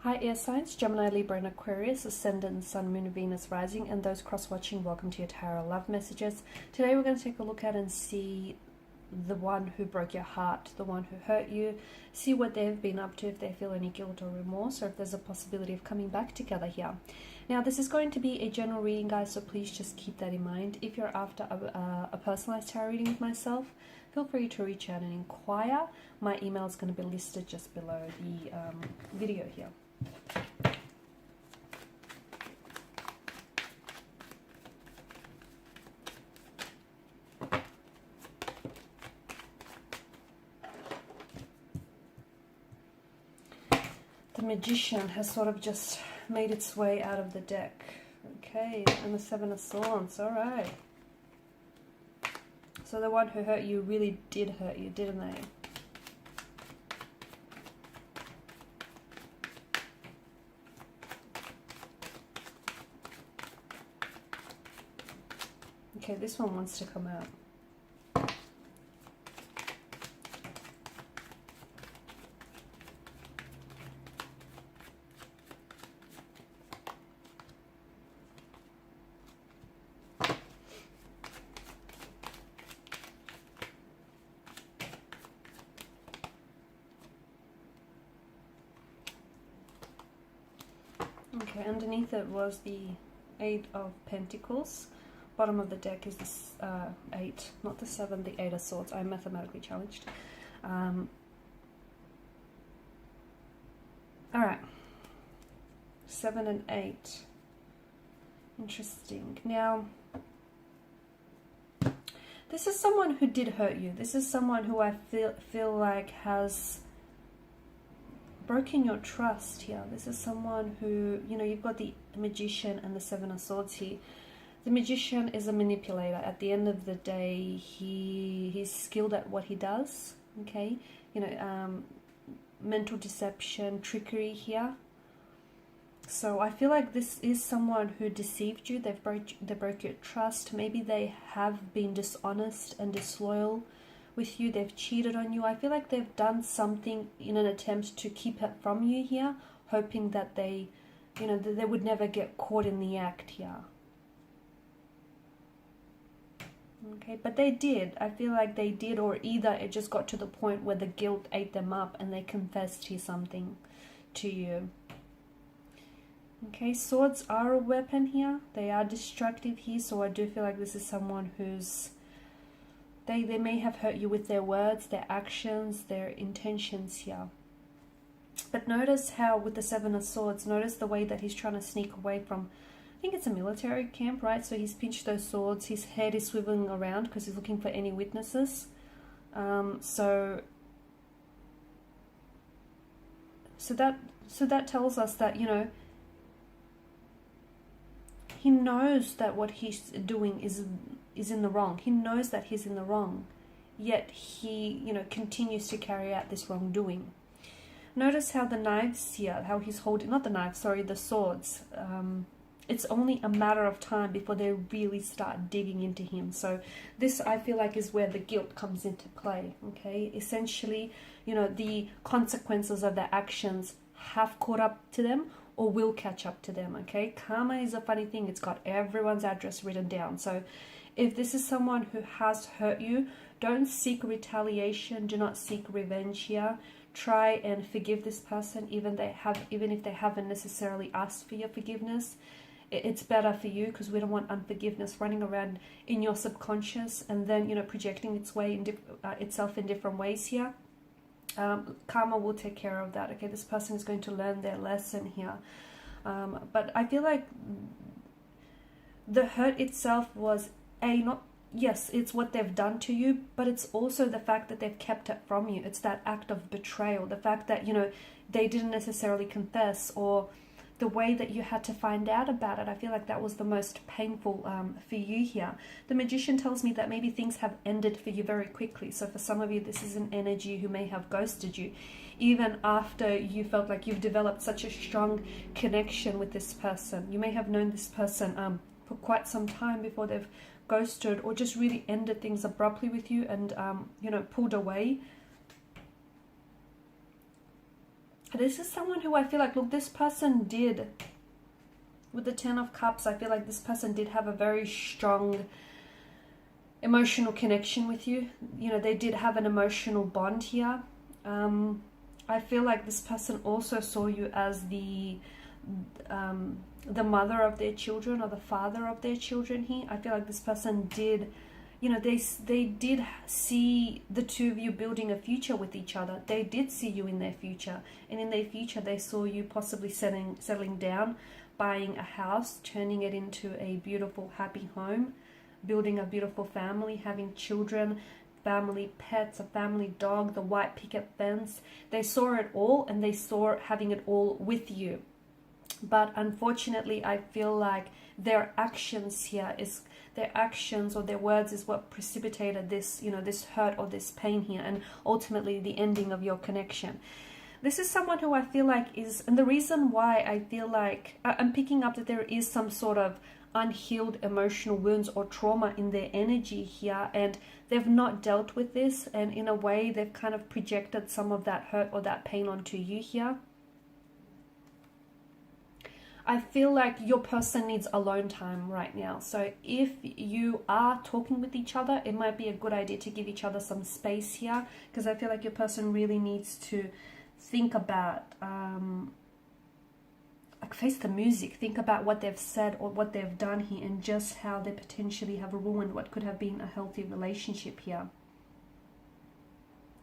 Hi air signs, Gemini, Libra and Aquarius, Ascendant, Sun, Moon, Venus, Rising, and those cross-watching, welcome to your Tarot Love Messages. Today we're going to take a look at and see the one who broke your heart, the one who hurt you, see what they've been up to, if they feel any guilt or remorse, or if there's a possibility of coming back together here. Now this is going to be a general reading, guys, so please just keep that in mind. If you're after a personalized tarot reading with myself, feel free to reach out and inquire. My email is going to be listed just below the video here. The Magician has sort of just made its way out of the deck. Okay, and the Seven of Swords, alright. So the one who hurt you really did hurt you, didn't they? Okay, this one wants to come out. Okay, underneath it was the Eight of Pentacles. Bottom of the deck is this 8, not the 7, the 8 of Swords. I'm mathematically challenged. Alright. 7 and 8. Interesting. Now, this is someone who did hurt you. This is someone who I feel like has broken your trust here. This is someone who, you know, you've got the Magician and the Seven of Swords here. The Magician is a manipulator. At the end of the day, he's skilled at what he does. Okay, you know, mental deception, trickery here. So I feel like this is someone who deceived you. They broke your trust. Maybe they have been dishonest and disloyal with you. They've cheated on you. I feel like they've done something in an attempt to keep it from you here, hoping that they, you know, that they would never get caught in the act here. Okay, but they did. I feel like they did, or either it just got to the point where the guilt ate them up and they confessed to something to you. Okay, swords are a weapon here. They are destructive here, so I do feel like this is someone who's they may have hurt you with their words, their actions, their intentions here. But notice how with the Seven of Swords, notice the way that he's trying to sneak away from, I think it's a military camp, right? So he's pinched those swords, his head is swiveling around because he's looking for any witnesses. So that tells us that, you know, he knows that what he's doing is in the wrong. He knows that he's in the wrong, yet he, you know, continues to carry out this wrongdoing. Notice how the knives here, how he's holding, not the knives, sorry, the swords. It's only a matter of time before they really start digging into him. So this, I feel like, is where the guilt comes into play. Okay, essentially, you know, the consequences of their actions have caught up to them or will catch up to them. Okay, karma is a funny thing. It's got everyone's address written down. So if this is someone who has hurt you, don't seek retaliation. Do not seek revenge here. Try and forgive this person, even if they haven't necessarily asked for your forgiveness. It's better for you, because we don't want unforgiveness running around in your subconscious and then, you know, projecting itself in different ways here. Karma will take care of that. Okay, this person is going to learn their lesson here. But I feel like the hurt itself was yes, it's what they've done to you, but it's also the fact that they've kept it from you. It's that act of betrayal, the fact that, you know, they didn't necessarily confess, or the way that you had to find out about it. I feel like that was the most painful for you here. The Magician tells me that maybe things have ended for you very quickly. So for some of you, this is an energy who may have ghosted you, even after you felt like you've developed such a strong connection with this person. You may have known this person for quite some time before they've ghosted or just really ended things abruptly with you and, you know, pulled away. This is someone who I feel like, look, this person did, with the Ten of Cups, I feel like this person did have a very strong emotional connection with you. You know, they did have an emotional bond here. I feel like this person also saw you as the mother of their children or the father of their children here. I feel like this person did, you know, they did see the two of you building a future with each other. They did see you in their future, and in their future they saw you possibly settling down, buying a house, turning it into a beautiful, happy home, building a beautiful family, having children, family pets, a family dog, the white picket fence. They saw it all, and they saw having it all with you. But unfortunately, I feel like their actions here is, their actions or their words is what precipitated this, you know, this hurt or this pain here, and ultimately the ending of your connection. This is someone who I feel like is, and the reason why I feel like I'm picking up that there is some sort of unhealed emotional wounds or trauma in their energy here, and they've not dealt with this, and in a way they've kind of projected some of that hurt or that pain onto you here. I feel like your person needs alone time right now. So if you are talking with each other, it might be a good idea to give each other some space here, because I feel like your person really needs to think about, like, face the music, think about what they've said or what they've done here, and just how they potentially have ruined what could have been a healthy relationship here.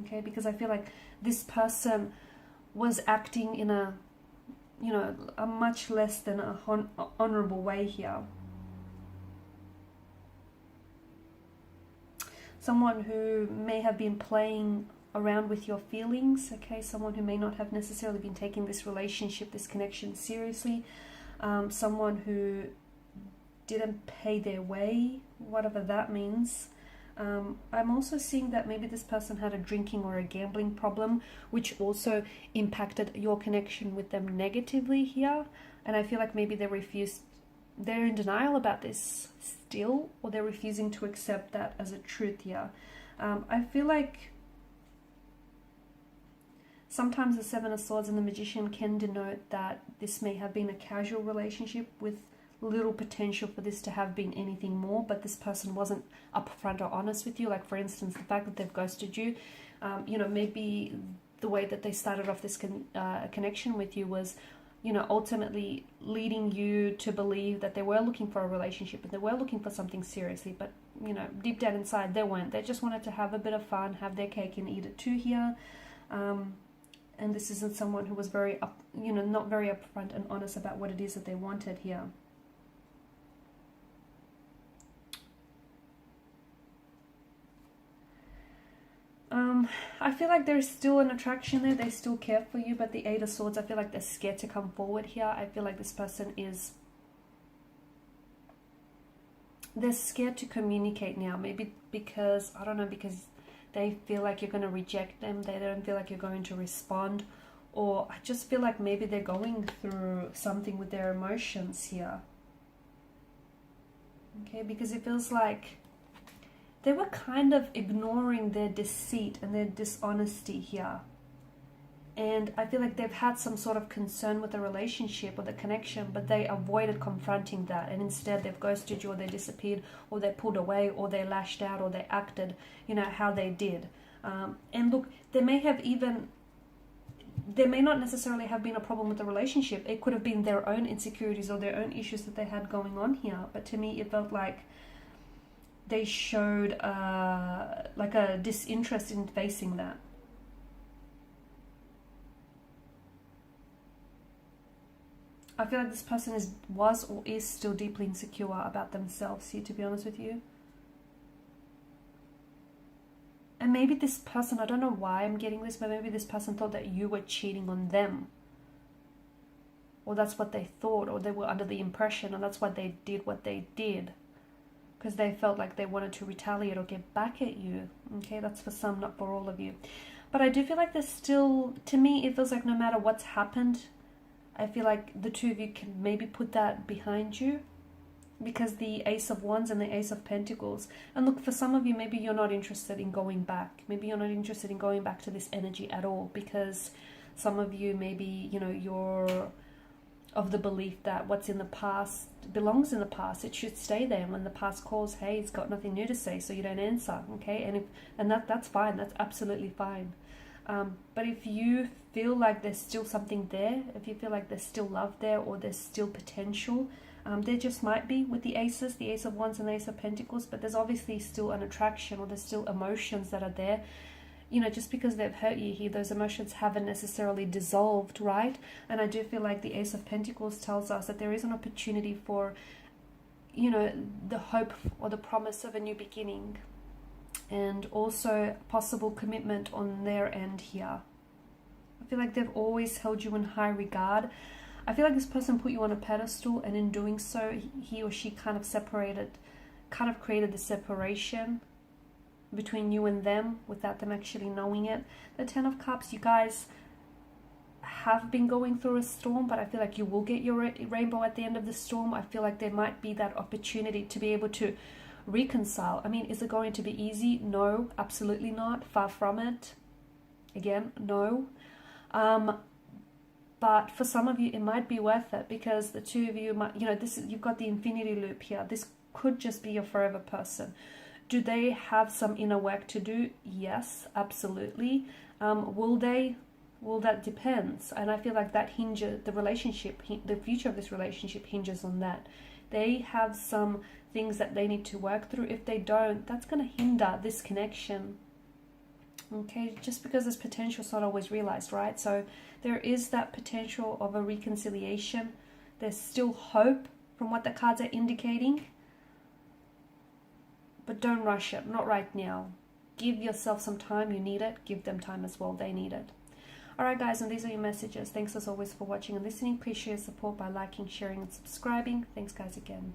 Okay, because I feel like this person was acting in a, you know, a much less than a honorable way here. Someone who may have been playing around with your feelings, okay? Someone who may not have necessarily been taking this relationship, this connection seriously. Someone who didn't pay their way, whatever that means. I'm also seeing that maybe this person had a drinking or a gambling problem, which also impacted your connection with them negatively here. And I feel like maybe they're in denial about this still, or they're refusing to accept that as a truth here. I feel like sometimes the Seven of Swords and the Magician can denote that this may have been a casual relationship with little potential for this to have been anything more, but this person wasn't upfront or honest with you. Like, for instance, the fact that they've ghosted you, you know, maybe the way that they started off this connection with you was, you know, ultimately leading you to believe that they were looking for a relationship and they were looking for something seriously, but, you know, deep down inside they weren't. They just wanted to have a bit of fun, have their cake and eat it too here. And this isn't someone who was very not very upfront and honest about what it is that they wanted here. I feel like there's still an attraction there. They still care for you, but the Eight of Swords, I feel like they're scared to come forward here. I feel like this person is, they're scared to communicate now. Maybe because, I don't know, because they feel like you're going to reject them. They don't feel like you're going to respond. Or I just feel like maybe they're going through something with their emotions here. Okay, because it feels like they were kind of ignoring their deceit and their dishonesty here. And I feel like they've had some sort of concern with the relationship or the connection, but they avoided confronting that. And instead they've ghosted you, or they disappeared, or they pulled away, or they lashed out, or they acted, you know, how they did. And look, there may not necessarily have been a problem with the relationship. It could have been their own insecurities or their own issues that they had going on here. But to me, it felt like they showed like a disinterest in facing that. I feel like this person was or is still deeply insecure about themselves here, to be honest with you. And maybe this person, I don't know why I'm getting this, but maybe this person thought that you were cheating on them. Or that's what they thought, or they were under the impression, and that's why they did what they did. Because they felt like they wanted to retaliate or get back at you. Okay, that's for some, not for all of you. But I do feel like there's still, to me, it feels like no matter what's happened, I feel like the two of you can maybe put that behind you. Because the Ace of Wands and the Ace of Pentacles. And look, for some of you, maybe you're not interested in going back. Maybe you're not interested in going back to this energy at all. Because Some of you maybe, you know, you're of the belief that what's in the past belongs in the past. It should stay there. And when the past calls, hey, it's got nothing new to say, so you don't answer, okay? And that's fine. That's absolutely fine. But if you feel like there's still something there, if you feel like there's still love there, or there's still potential, there just might be with the aces, the Ace of Wands and the Ace of Pentacles, but there's obviously still an attraction, or there's still emotions that are there. You know, just because they've hurt you here, those emotions haven't necessarily dissolved, right? And I do feel like the Ace of Pentacles tells us that there is an opportunity for, you know, the hope or the promise of a new beginning, and also possible commitment on their end here. I feel like they've always held you in high regard. I feel like this person put you on a pedestal, and in doing so, he or she kind of created the separation between you and them without them actually knowing it. The Ten of Cups, you guys have been going through a storm, but I feel like you will get your rainbow at the end of the storm. I feel like there might be that opportunity to be able to reconcile. I mean, is it going to be easy? No, absolutely not. Far from it. Again, no. But for some of you, it might be worth it, because the two of you might, you know, you've got the infinity loop here. This could just be your forever person. Do they have some inner work to do? Yes, absolutely. Will they? Well, that depends. And I feel like that hinges, the future of this relationship hinges on that. They have some things that they need to work through. If they don't, that's going to hinder this connection. Okay, just because there's potential, it's not always realized, right? So there is that potential of a reconciliation. There's still hope from what the cards are indicating. But don't rush it, not right now. Give yourself some time, you need it. Give them time as well, they need it. Alright guys, and these are your messages. Thanks as always for watching and listening. Please share your support by liking, sharing and subscribing. Thanks guys again.